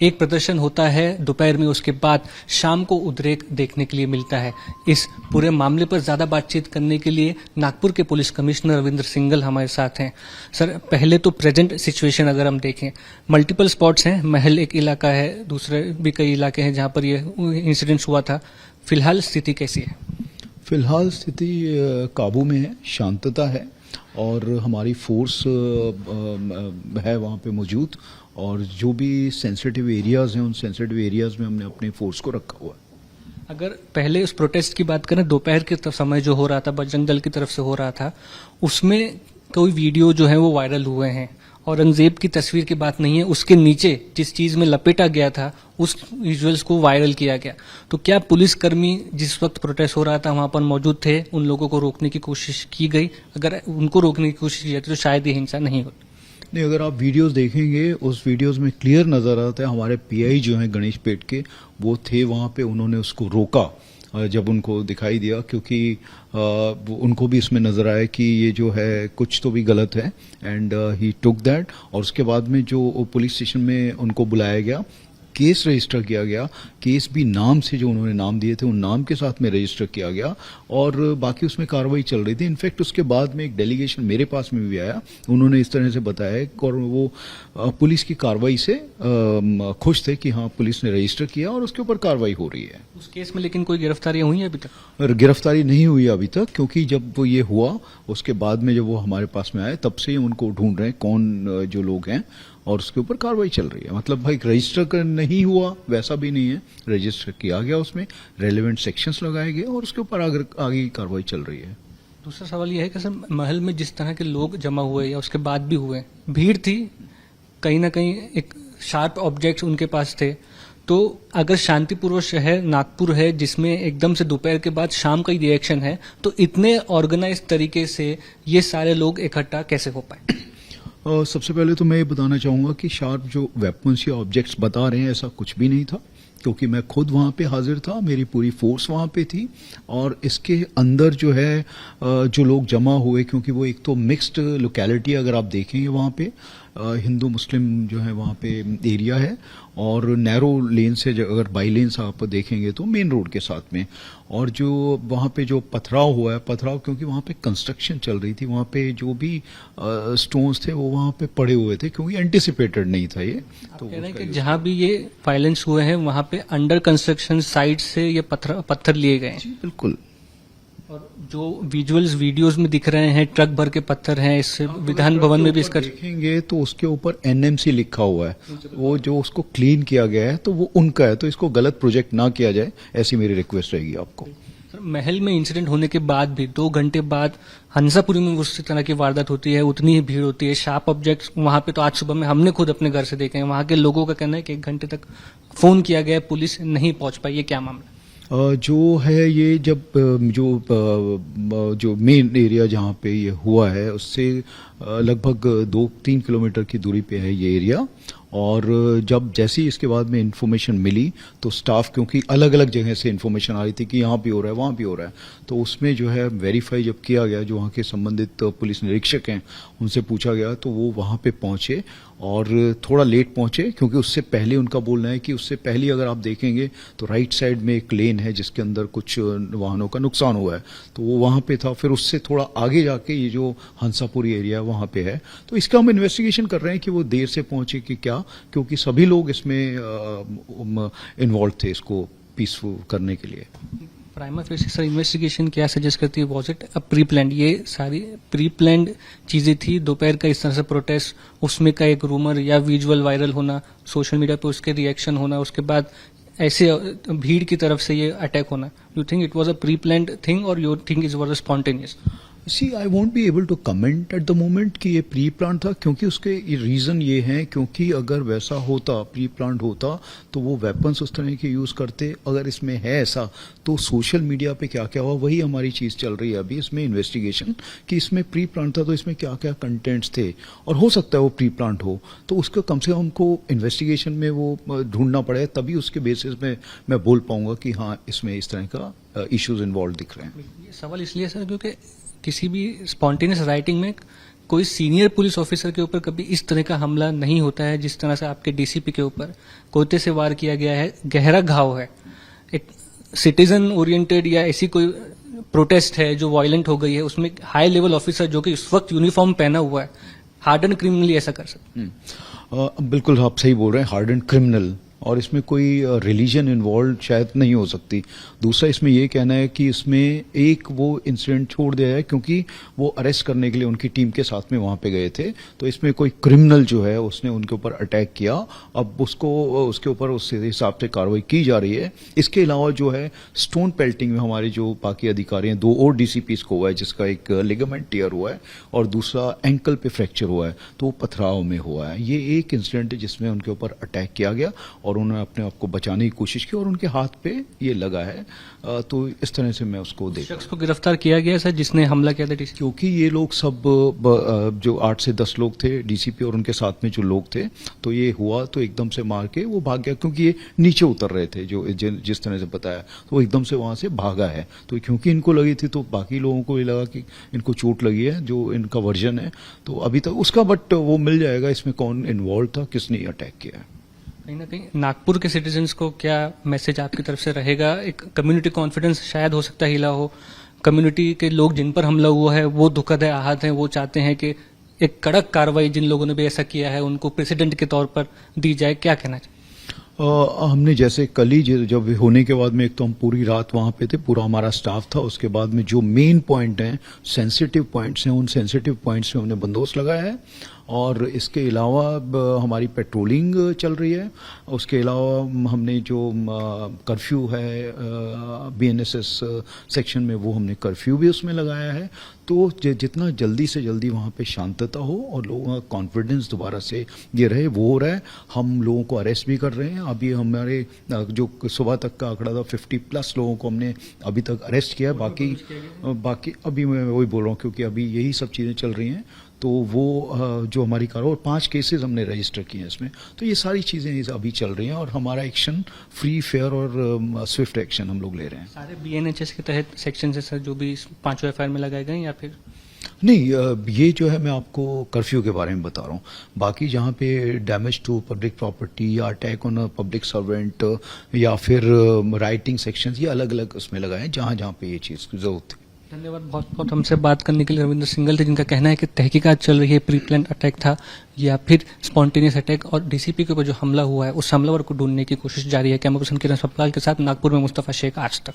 एक प्रदर्शन होता है दोपहर में, उसके बाद शाम को उद्रेक देखने के लिए मिलता है। इस पूरे मामले पर ज्यादा बातचीत करने के लिए नागपुर के पुलिस कमिश्नर रविंद्र सिंघल हमारे साथ हैं। सर, पहले तो प्रेजेंट सिचुएशन अगर हम देखें, मल्टीपल स्पॉट्स हैं, महल एक इलाका है, दूसरे भी कई इलाके हैं जहां पर ये इंसिडेंट हुआ था। फिलहाल स्थिति कैसी है? फिलहाल स्थिति काबू में है, शांतता है और हमारी फोर्स है वहाँ पे मौजूद, और जो भी सेंसिटिव एरियाज हैं उन सेंसिटिव एरियाज में हमने अपने फोर्स को रखा हुआ है। अगर पहले उस प्रोटेस्ट की बात करें, दोपहर के समय जो हो रहा था, बजरंग दल की तरफ से हो रहा था, उसमें कोई वीडियो जो है वो वायरल हुए हैं। औरंगजेब की तस्वीर की बात नहीं है, उसके नीचे जिस चीज में लपेटा गया था उस विजुअल्स को वायरल किया गया। तो क्या पुलिसकर्मी जिस वक्त प्रोटेस्ट हो रहा था वहां पर मौजूद थे, उन लोगों को रोकने की कोशिश की गई? अगर उनको रोकने की कोशिश की जाती तो शायद ये हिंसा नहीं होती। नहीं, अगर आप वीडियोस देखेंगे उस वीडियोस में क्लियर नजर आता है हमारे पीआई जो हैं गणेश पेट के, वो थे वहां पे, उन्होंने उसको रोका जब उनको दिखाई दिया, क्योंकि उनको भी इसमें नजर आया कि ये जो है कुछ तो भी गलत है, एंड ही टुक दैट। और उसके बाद में जो पुलिस स्टेशन में उनको बुलाया गया, केस रजिस्टर किया गया, केस भी नाम से जो उन्होंने नाम दिए थे उन नाम के साथ में रजिस्टर किया गया, और बाकी उसमें कार्रवाई चल रही थी। इनफैक्ट उसके बाद में एक डेलीगेशन मेरे पास में भी आया, उन्होंने इस तरह से बताया, और वो पुलिस की कार्रवाई से खुश थे कि हाँ पुलिस ने रजिस्टर किया और उसके ऊपर कार्रवाई हो रही है। उस केस में लेकिन कोई गिरफ्तारियां हुई हैं अभी तक? गिरफ्तारी नहीं हुई अभी तक, क्योंकि जब वो ये हुआ उसके बाद में जब वो हमारे पास में आए तब से ही उनको ढूंढ रहे हैं कौन जो लोग हैं, और उसके ऊपर कार्रवाई चल रही है। मतलब भाई रजिस्टर नहीं हुआ वैसा भी नहीं है, रजिस्टर किया गया, उसमें रेलेवेंट सेक्शंस लगाए गए और उसके ऊपर आगे की कार्रवाई चल रही है। दूसरा सवाल यह है कि सर, महल में जिस तरह के लोग जमा हुए या उसके बाद भी हुए, भीड़ थी, कहीं ना कहीं एक शार्प ऑब्जेक्ट्स उनके पास थे, तो अगर शांतिपूर्वक शहर नागपुर है जिसमें एकदम से दोपहर के बाद शाम का ही रिएक्शन है, तो इतने ऑर्गेनाइज तरीके से ये सारे लोग इकट्ठा कैसे हो पाए? सबसे पहले तो मैं ये बताना चाहूंगा कि शार्प जो वेपन्स या ऑब्जेक्ट्स बता रहे हैं ऐसा कुछ भी नहीं था, क्योंकि मैं खुद वहां पे हाजिर था, मेरी पूरी फोर्स वहां पे थी। और इसके अंदर जो है जो लोग जमा हुए, क्योंकि वो एक तो मिक्स्ड लोकेलिटी अगर आप देखेंगे वहां पे हिंदू मुस्लिम जो है वहां पे एरिया है, और नैरो लेन से अगर बाई लेन्स आप देखेंगे तो मेन रोड के साथ में। और जो वहां पे जो पथराव हुआ है, पथराव क्योंकि वहां पे कंस्ट्रक्शन चल रही थी, वहां पे जो भी स्टोन्स थे वो वहां पे पड़े हुए थे, क्योंकि एंटिसिपेटेड नहीं था ये। तो कह रहे हैं कि जहां भी ये वायलेंस हुए हैं वहां पे अंडर कंस्ट्रक्शन साइट से ये पत्थर लिए गए हैं। जी बिल्कुल। और जो विजुअल्स वीडियोस में दिख रहे हैं, ट्रक भर के पत्थर हैं, इस विधान भवन में भी इसका देखेंगे तो उसके ऊपर एनएमसी लिखा हुआ है, वो जो उसको क्लीन किया गया है तो वो उनका है, तो इसको गलत प्रोजेक्ट ना किया जाए, ऐसी मेरी रिक्वेस्ट रहेगी आपको। सर, महल में इंसिडेंट होने के बाद भी 2 घंटे बाद हंसापुरी में उस तरह की वारदात होती है, उतनी ही भीड़ होती है, शार्प ऑब्जेक्ट्स वहां पे तो आज सुबह में हमने खुद अपने घर से देखे हैं। वहां के लोगों का कहना है कि 1 घंटे तक फोन किया गया, पुलिस नहीं पहुंच पाई। ये क्या मामला? जो है ये जब जो मेन एरिया जहाँ पे ये हुआ है उससे लगभग 2-3 किलोमीटर की दूरी पे है ये एरिया, और जब जैसे ही इसके बाद में इन्फॉर्मेशन मिली तो स्टाफ, क्योंकि अलग अलग जगह से इन्फॉर्मेशन आ रही थी कि यहाँ भी हो रहा है वहाँ भी हो रहा है, तो उसमें जो है वेरीफाई जब किया गया, जो वहाँ के संबंधित पुलिस निरीक्षक हैं उनसे पूछा गया, तो वो वहाँ पे पहुँचे और थोड़ा लेट पहुँचे, क्योंकि उससे पहले उनका बोलना है कि उससे पहले अगर आप देखेंगे तो राइट साइड में एक लेन है जिसके अंदर कुछ वाहनों का नुकसान हुआ है, तो वो वहाँ पे था। फिर उससे थोड़ा आगे जाके ये जो हंसापुरी एरिया वहाँ पे है, तो इसका हम इन्वेस्टिगेशन कर रहे हैं कि वो देर से पहुंचे कि क्या, क्योंकि सभी लोग इसमें इन्वॉल्व थे इसको पीसफुल करने के लिए। प्राइमा फेसी सर, इन्वेस्टिगेशन क्या सजेस्ट करती है? Was it a pre planned? ये सारी प्री प्लान्ड चीजें थी, दोपहर का इस तरह से प्रोटेस्ट, उसमें का एक रूमर या विजुअल वायरल होना, सोशल मीडिया पे उसके रिएक्शन होना, उसके बाद ऐसे भीड़ की तरफ से ये अटैक होना, you think it was a pre planned thing और you think it was a spontaneous? See I won't be able to comment at the moment कि ये प्री प्लान था, क्योंकि उसके रीजन ये है, क्योंकि अगर वैसा होता, प्री प्लान होता, तो वो वेपन्स उस तरह के यूज करते। अगर इसमें है ऐसा, तो सोशल मीडिया पे क्या क्या हुआ, वही हमारी चीज चल रही है अभी इसमें इन्वेस्टिगेशन, कि इसमें प्री प्लान था तो इसमें क्या क्या कंटेंट्स थे, और हो सकता है वो प्री प्लान हो, तो उसका कम से कम हमको इन्वेस्टिगेशन में वो ढूंढना पड़े, तभी उसके बेसिस में मैं बोल पाऊंगा कि हाँ इसमें इस तरह का इश्यूज इन्वॉल्व दिख रहे हैं। ये सवाल इसलिए सर क्योंकि किसी भी स्पॉन्टेनियस राइटिंग में कोई सीनियर पुलिस ऑफिसर के ऊपर कभी इस तरह का हमला नहीं होता है जिस तरह से आपके डीसीपी के ऊपर कोयते से वार किया गया है, गहरा घाव है। एक सिटीजन ओरिएंटेड या ऐसी कोई प्रोटेस्ट है जो वायलेंट हो गई है, उसमें हाई लेवल ऑफिसर जो कि इस वक्त यूनिफॉर्म पहना हुआ है, हार्डन क्रिमिनली ऐसा कर सकते। बिल्कुल आप सही बोल रहे हैं, हार्डन क्रिमिनल, और इसमें कोई रिलीजन इन्वॉल्व शायद नहीं हो सकती। दूसरा इसमें ये कहना है कि इसमें एक वो इंसिडेंट छोड़ दिया है क्योंकि वो अरेस्ट करने के लिए उनकी टीम के साथ में वहां पे गए थे, तो इसमें कोई क्रिमिनल जो है उसने उनके ऊपर अटैक किया, अब उसके ऊपर उस हिसाब से कार्रवाई की जा रही है। इसके अलावा जो है स्टोन पेल्टिंग में हमारे जो बाकी अधिकारी हैं, 2 और डीसीपीस को हुआ है, जिसका एक लिगामेंट टियर हुआ है और दूसरा एंकल पे फ्रैक्चर हुआ है, तो वो पथराव में हुआ है। ये एक इंसिडेंट है जिसमें उनके ऊपर अटैक किया गया और उन्होंने अपने आप को बचाने की कोशिश की और उनके हाथ पे ये लगा है। तो इस तरह से मैं उसको देख, शख्स को गिरफ्तार किया गया सर जिसने हमला किया था डीसीपी? क्योंकि ये लोग सब जो 8 से 10 लोग थे, डीसीपी और उनके साथ में जो लोग थे, तो ये हुआ तो एकदम से मार के वो भाग गया, क्योंकि ये नीचे उतर रहे थे जिस तरह से बताया, तो वो एकदम से वहां से भागा है। तो क्योंकि इनको लगी थी तो बाकी लोगों को ये लगा कि इनको चोट लगी है, जो इनका वर्जन है, तो अभी तक उसका बट वो मिल जाएगा इसमें कौन इन्वॉल्व था, किसने अटैक किया है। कहीं ना कहीं नागपुर के सिटीजन्स को क्या मैसेज आपकी तरफ से रहेगा? एक कम्युनिटी कॉन्फिडेंस शायद हो सकता है हिला हो, कम्युनिटी के लोग जिन पर हमला हुआ है वो दुखद है, आहत हैं, वो चाहते हैं कि एक कड़क कार्रवाई जिन लोगों ने भी ऐसा किया है उनको प्रेसिडेंट के तौर पर दी जाए, क्या कहना चाहिए? हमने जैसे कल ही जब होने के बाद में एक तो हम पूरी रात वहां पे थे, पूरा हमारा स्टाफ था, उसके बाद में जो मेन पॉइंट हैं, सेंसिटिव पॉइंट्स हैं, उन सेंसिटिव पॉइंट्स में हमने बंदोबस्त लगाया है और इसके अलावा हमारी पेट्रोलिंग चल रही है। उसके अलावा हमने जो कर्फ्यू है बीएनएसएस सेक्शन में, वो हमने कर्फ्यू भी उसमें लगाया है। तो जितना जल्दी से जल्दी वहाँ पे शांतता हो और लोगों का कॉन्फिडेंस दोबारा से ये रहे, वो हो रहा है। हम लोगों को अरेस्ट भी कर रहे हैं। अभी हमारे जो सुबह तक का आंकड़ा था 50+ लोगों को हमने अभी तक अरेस्ट किया है। बाकी अभी मैं वही बोल रहा हूँ क्योंकि अभी यही सब चीज़ें चल रही हैं, तो वो जो हमारी कार्रवाई, और 5 केसेस हमने रजिस्टर किए हैं इसमें। तो ये सारी चीज़ें अभी चल रही हैं और हमारा एक्शन फ्री, फेयर और स्विफ्ट एक्शन हम लोग ले रहे हैं। सारे बीएनएचएस के तहत सेक्शन से सर जो भी 5 एफआईआर में लगाए गए या फिर नहीं, ये जो है मैं आपको कर्फ्यू के बारे में बता रहा हूँ। बाकी जहाँ पे डैमेज टू पब्लिक प्रॉपर्टी या attack on a public servant या फिर राइटिंग सेक्शन, ये अलग अलग उसमें लगाए हैं जहाँ जहाँ पे ये चीज़ की जरूरत थी। धन्यवाद बहुत बहुत हमसे बात करने के लिए। रविंद्र सिंघल थे जिनका कहना है कि तहकीकात चल रही है, प्री प्लान अटैक था या फिर स्पॉन्टेनियस अटैक, और डीसीपी के ऊपर जो हमला हुआ है उस हमलावर को ढूंढने की कोशिश जारी है। कैमरा पर्सन किरण सपकाल के साथ नागपुर में मुस्तफा शेख, आज तक।